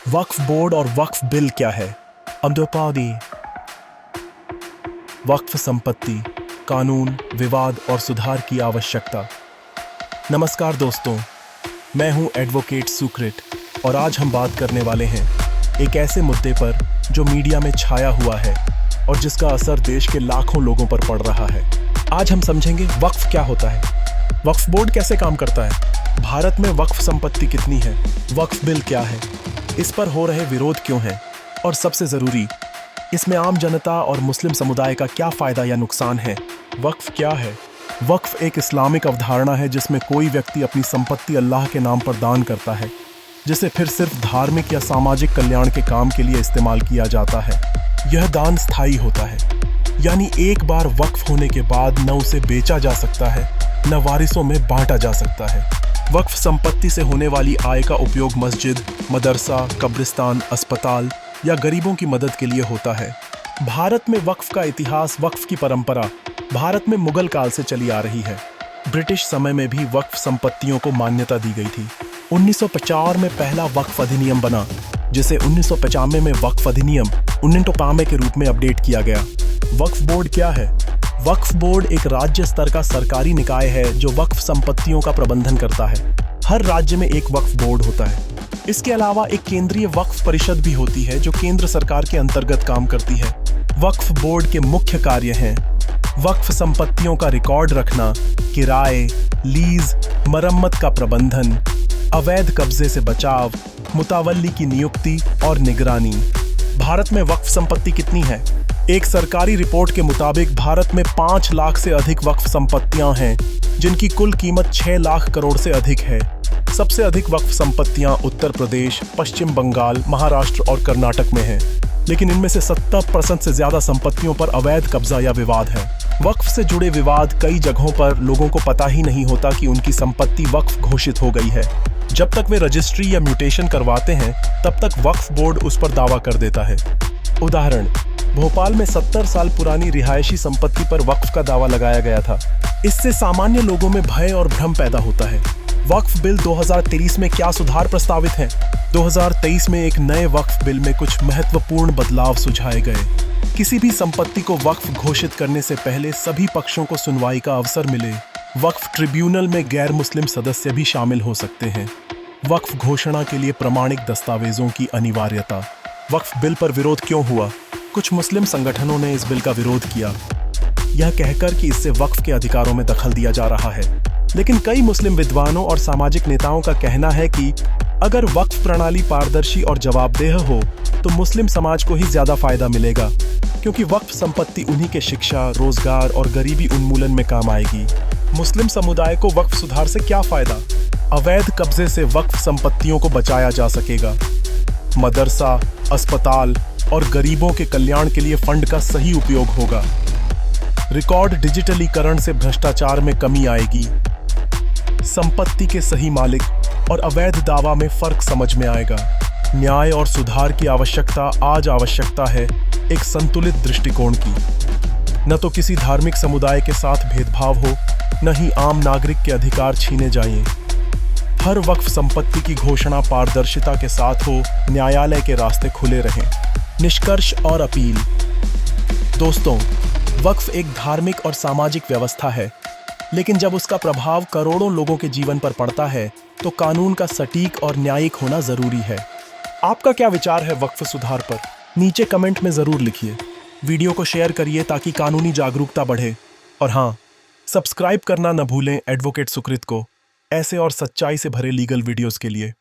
वक्फ board और वक्फ bill क्या है? अमदोपादी वक्फ संपत्ति, कानून, विवाद और सुधार की आवश्यकता। नमस्कार दोस्तों, मैं हूं एडवोकेट सुकृत और आज हम बात करने वाले हैं एक ऐसे मुद्दे पर जो मीडिया में छाया हुआ है और जिसका असर देश के लाखों लोगों पर पड़ रहा है। आज हम समझेंगे वक्फ क्या होता है, वक्फ बोर्ड कैसे काम करता है, भारत में वक्फ संपत्ति कितनी है, वक्फ बिल क्या है, इस पर हो रहे विरोध क्यों हैं और सबसे ज़रूरी, इसमें आम जनता और मुस्लिम समुदाय का क्या फ़ायदा या नुकसान है। वक्फ क्या है? वक्फ एक इस्लामिक अवधारणा है जिसमें कोई व्यक्ति अपनी संपत्ति अल्लाह के नाम पर दान करता है, जिसे फिर सिर्फ धार्मिक या सामाजिक कल्याण के काम के लिए इस्तेमाल किया जाता है। यह दान स्थायी होता है, यानी एक बार वक्फ होने के बाद न उसे बेचा जा सकता है न वारिसों में बांटा जा सकता है। वक्फ संपत्ति से होने वाली आय का उपयोग मस्जिद, मदरसा, कब्रिस्तान, अस्पताल या गरीबों की मदद के लिए होता है। भारत में वक्फ का इतिहास, वक्फ की परंपरा भारत में मुगल काल से चली आ रही है। ब्रिटिश समय में भी वक्फ संपत्तियों को मान्यता दी गई थी। 1950 में पहला वक्फ अधिनियम बना, जिसे 1995 में वक्फ अधिनियम 1995 के रूप में अपडेट किया गया। वक्फ बोर्ड क्या है? वक्फ बोर्ड एक राज्य स्तर का सरकारी निकाय है जो वक्फ संपत्तियों का प्रबंधन करता है। हर राज्य में एक वक्फ बोर्ड होता है। इसके अलावा एक केंद्रीय वक्फ परिषद भी होती है जो केंद्र सरकार के अंतर्गत काम करती है। वक्फ बोर्ड के मुख्य कार्य हैं वक्फ संपत्तियों का रिकॉर्ड रखना, किराए, लीज, मरम्मत का प्रबंधन, अवैध कब्जे से बचाव, मुतावल्ली की नियुक्ति और निगरानी। भारत में वक्फ संपत्ति कितनी है? एक सरकारी रिपोर्ट के मुताबिक भारत में 5 लाख से अधिक वक्फ संपत्तियां हैं, जिनकी कुल कीमत 6 लाख करोड़ से अधिक है। सबसे अधिक वक्फ संपत्तियां उत्तर प्रदेश, पश्चिम बंगाल, महाराष्ट्र और कर्नाटक में हैं, लेकिन इनमें से 70% से ज्यादा संपत्तियों पर अवैध कब्जा या विवाद है। वक्फ से जुड़े विवाद कई जगहों पर लोगों को पता ही नहीं होता कि उनकी संपत्ति वक्फ घोषित हो गई है। जब तक वे रजिस्ट्री या म्यूटेशन करवाते हैं, तब तक वक्फ बोर्ड उस पर दावा कर देता है। उदाहरण, भोपाल में 70 साल पुरानी रिहायशी संपत्ति पर वक्फ का दावा लगाया गया था। इससे सामान्य लोगों में भय और भ्रम पैदा होता है। वक्फ बिल 2023 में क्या सुधार प्रस्तावित हैं? 2023 में एक नए वक्फ बिल में कुछ महत्वपूर्ण बदलाव सुझाए गए। किसी भी संपत्ति को वक्फ घोषित करने से पहले सभी पक्षों को सुनवाई का अवसर मिले। वक्फ ट्रिब्यूनल में गैर मुस्लिम सदस्य भी शामिल हो सकते हैं। वक्फ घोषणा के लिए प्रमाणिक दस्तावेजों की अनिवार्यता। वक्फ बिल पर विरोध क्यों हुआ? कुछ मुस्लिम संगठनों ने इस बिल का विरोध किया, यह कहकर कि इससे वक्फ के अधिकारों में दखल दिया जा रहा है। लेकिन कई मुस्लिम विद्वानों और सामाजिक नेताओं का कहना है कि अगर वक्फ प्रणाली पारदर्शी और जवाबदेह हो तो मुस्लिम समाज को ही ज्यादा फायदा मिलेगा, क्योंकि वक्फ संपत्ति उन्हीं के शिक्षा, रोजगार और गरीबी उन्मूलन में काम आएगी। मुस्लिम समुदाय को वक्फ सुधार से क्या फायदा? अवैध कब्जे से वक्फ संपत्तियों को बचाया जा सकेगा। मदरसा, अस्पताल और गरीबों के कल्याण के लिए फंड का सही उपयोग होगा। रिकॉर्ड डिजिटलीकरण से भ्रष्टाचार में कमी आएगी। संपत्ति के सही मालिक और अवैध दावा में फर्क समझ में आएगा। न्याय और सुधार की आवश्यकता है एक संतुलित दृष्टिकोण की। न तो किसी धार्मिक समुदाय के साथ भेदभाव हो, न ही आम नागरिक के अधिकार छीने जाएं। हर वक्फ संपत्ति की घोषणा पारदर्शिता के साथ हो, न्यायालय के रास्ते खुले रहें। निष्कर्ष और अपील। दोस्तों, वक्फ एक धार्मिक और सामाजिक व्यवस्था है, लेकिन जब उसका प्रभाव करोड़ों लोगों के जीवन पर पड़ता है तो कानून का सटीक और न्यायिक होना जरूरी है। आपका क्या विचार है वक्फ सुधार पर? नीचे कमेंट में जरूर लिखिए। वीडियो को शेयर करिए ताकि कानूनी जागरूकता बढ़े। और हाँ, सब्सक्राइब करना न भूलें एडवोकेट सुकृत को, ऐसे और सच्चाई से भरे लीगल वीडियोस के लिए।